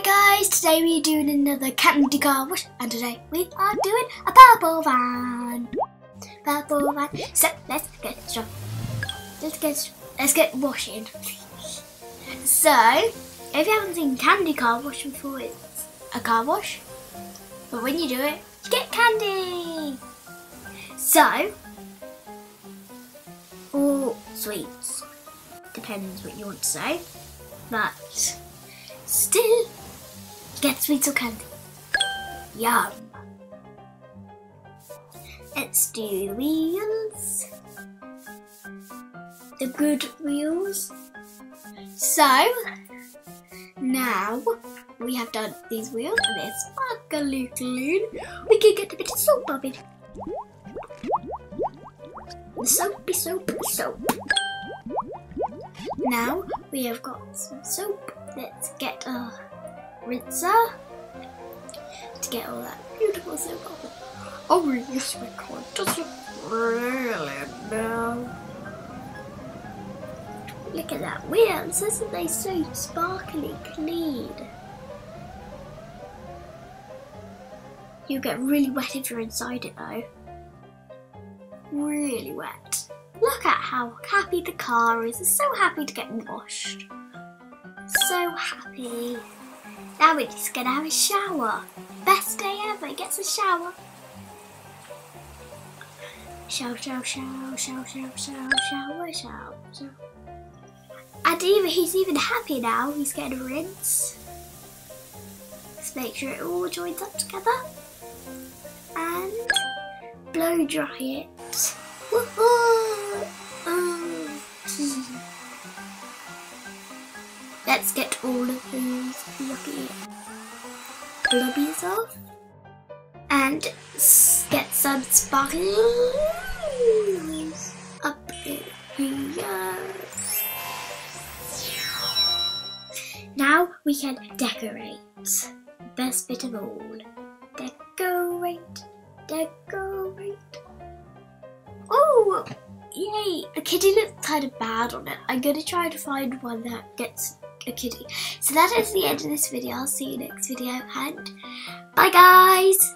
guys, today we're doing another candy car wash, and today we are doing a purple van. So let's get washing. So if you haven't seen candy car wash before, it's a car wash, but when you do it, you get candy. So, or sweets, depends what you want to say, but still, get sweets or candy. Yum. Let's do the wheels. The good wheels. So, now we have done these wheels and they're sparkly clean. We can get a bit of soap on it. Soapy soap. Now we have got some soap. Let's get a rinser to get all that beautiful soap off. Oh yes, we can. Does it really now? Look at that wheels, isn't they so sparkly clean? You get really wet if you're inside it though. Really wet. Look at how happy the car is. It's so happy to get washed. So happy. Now we're just gonna have a shower. Best day ever. He gets a shower. Shower. And he's even happy now. He's getting a rinse. Let's make sure it all joins up together. And blow dry it. Let's get all of those blubbies off and get some sparkles up in here. Now we can decorate. Best bit of all. Decorate. Oh, yay! The kitty looks kind of bad on it. I'm going to try to find one that gets a kitty. So that is the end of this video. I'll see you next video and bye guys!